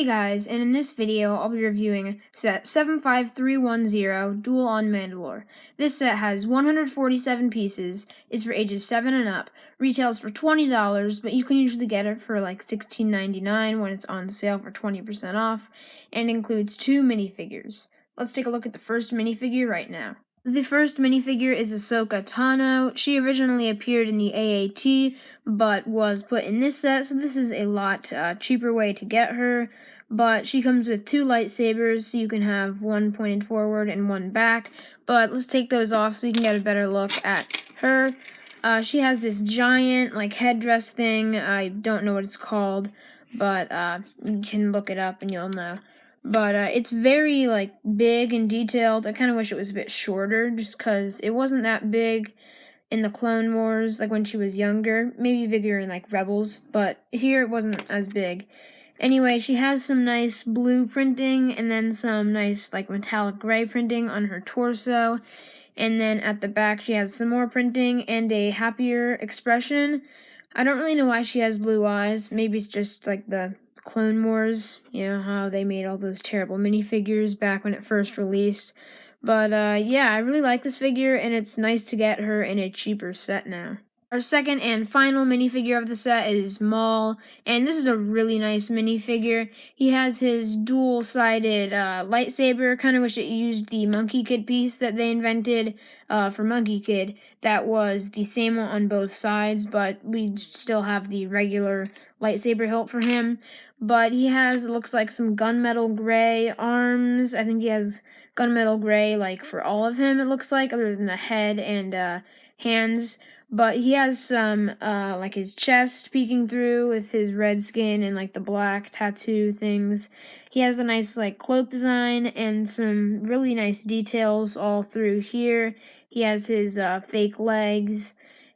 Hey guys, and in this video I'll be reviewing set 75310 Duel on Mandalore. This set has 147 pieces, is for ages 7 and up, retails for $20, but you can usually get it for like $16.99 when it's on sale for 20% off, and includes 2 minifigures. Let's take a look at the first minifigure right now. The first minifigure is Ahsoka Tano. She originally appeared in the AAT, but was put in this set, so this is a lot cheaper way to get her. But she comes with 2 lightsabers, so you can have one pointed forward and one back. But let's take those off so we can get a better look at her. She has this giant, headdress thing. I don't know what it's called, but you can look it up and you'll know. But it's very, big and detailed. I kind of wish it was a bit shorter, just because it wasn't that big in the Clone Wars, when she was younger. Maybe bigger in, Rebels, but here it wasn't as big. Anyway, she has some nice blue printing, and then some nice, metallic gray printing on her torso. And then at the back, she has some more printing and a happier expression. I don't really know why she has blue eyes. Maybe it's just, the Clone Wars, you know, how they made all those terrible minifigures back when it first released. But, yeah, I really like this figure, and it's nice to get her in a cheaper set now. Our second and final minifigure of the set is Maul, and this is a really nice minifigure. He has his dual-sided lightsaber. Kind of wish it used the Monkey Kid piece that they invented for Monkey Kid. That was the same on both sides, but we still have the regular lightsaber hilt for him. But he has, looks like, some gunmetal gray arms. I think he has gunmetal gray, for all of him, it looks like, other than the head and hands. But he has some, his chest peeking through with his red skin and, the black tattoo things. He has a nice, cloak design and some really nice details all through here. He has his, fake legs.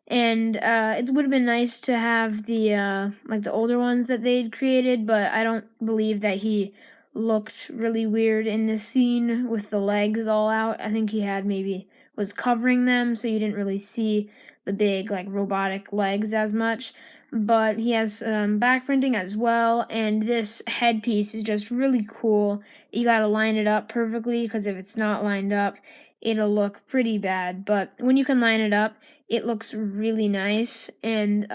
And, it would have been nice to have the, the older ones that they'd created, but I don't believe that he looked really weird in this scene with the legs all out. I think he was covering them, so you didn't really see the big, robotic legs as much. But he has back printing as well, and this headpiece is just really cool. You gotta line it up perfectly, because if it's not lined up, it'll look pretty bad. But when you can line it up, it looks really nice, and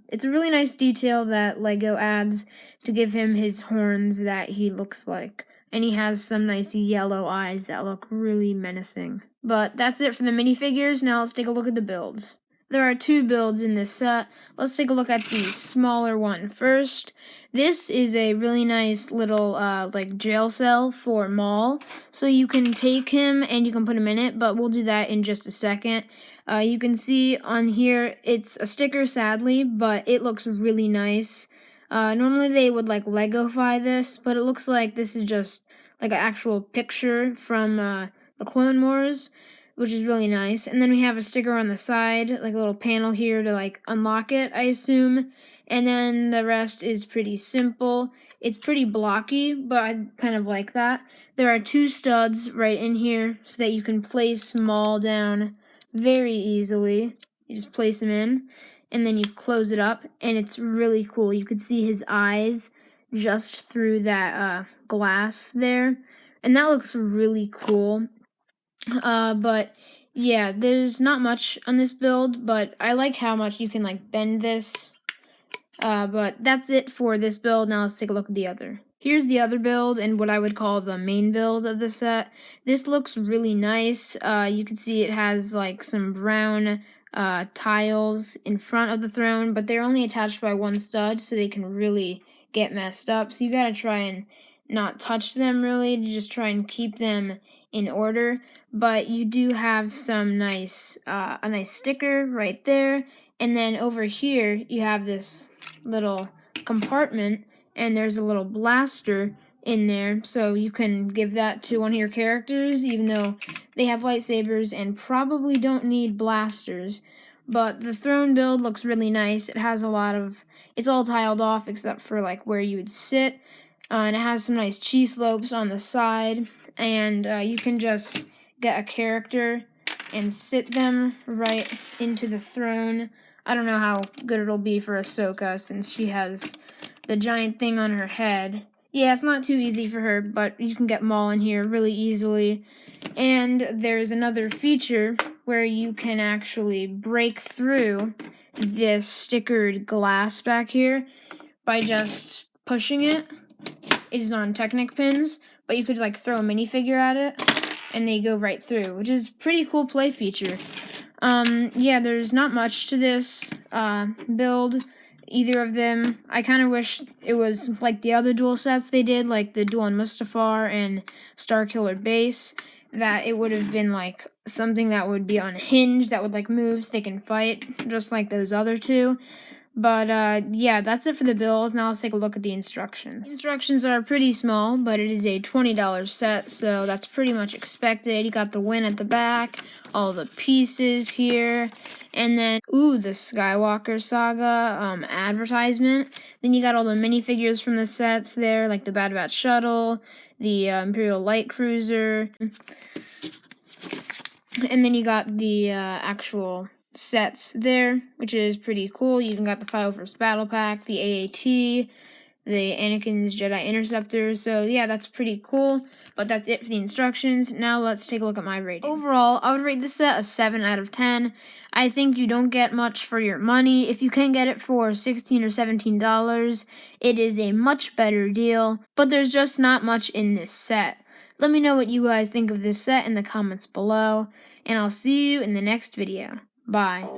it's a really nice detail that LEGO adds to give him his horns that he looks like. And he has some nice yellow eyes that look really menacing. But that's it for the minifigures. Now let's take a look at the builds. There are 2 builds in this set. Let's take a look at the smaller one first. This is a really nice little, jail cell for Maul. So you can take him and you can put him in it, but we'll do that in just a second. You can see on here, it's a sticker, sadly, but it looks really nice. Normally they would, Legofy this, but it looks like this is just, an actual picture from, the Clone Wars, which is really nice. And then we have a sticker on the side, a little panel here to, unlock it, I assume. And then the rest is pretty simple. It's pretty blocky, but I kind of like that. There are 2 studs right in here so that you can place Maul down very easily. You just place him in, and then you close it up, and it's really cool. You could see his eyes just through that glass there, and that looks really cool. But yeah, there's not much on this build, but I like how much you can bend this. But that's it for this build. Now let's take a look at the other. Here's the other build and what I would call the main build of the set. This looks really nice. You can see it has some brown tiles in front of the throne, but they're only attached by 1 stud, so they can really get messed up. So you gotta try and not touch them really, to just try and keep them in order. But you do have some nice, a nice sticker right there. And then over here, you have this little compartment, and there's a little blaster in there, so you can give that to one of your characters, even though they have lightsabers and probably don't need blasters. But the throne build looks really nice. It has it's all tiled off except for where you would sit. And it has some nice cheese slopes on the side, and you can just get a character and sit them right into the throne. I don't know how good it'll be for Ahsoka, since she has the giant thing on her head, Yeah, it's not too easy for her, but you can get them all in here really easily. And there's another feature where you can actually break through this stickered glass back here by just pushing it. It is on Technic pins, but you could like throw a minifigure at it and they go right through, which is pretty cool play feature. Yeah, there's not much to this build, either of them. I kind of wish it was like the other duel sets they did, like the Duel on Mustafar and Starkiller Base, that it would have been like something that would be unhinged, that would like move so they can fight, just like those other two. But yeah, that's it for the builds. Now let's take a look at the instructions. Instructions are pretty small, but it is a $20 set, so that's pretty much expected. You got the win at the back, all the pieces here, and then, the Skywalker Saga advertisement. Then you got all the minifigures from the sets there, like the Bad Batch Shuttle, the Imperial Light Cruiser, and then you got the actual sets there, which is pretty cool. You even got the 501st Battle Pack, the AAT, the Anakin's Jedi Interceptor. So yeah, that's pretty cool. But that's it for the instructions. Now let's take a look at my rating. Overall, I would rate this set a 7 out of 10. I think you don't get much for your money. If you can get it for $16 or $17, it is a much better deal. But there's just not much in this set. Let me know what you guys think of this set in the comments below. And I'll see you in the next video. Bye.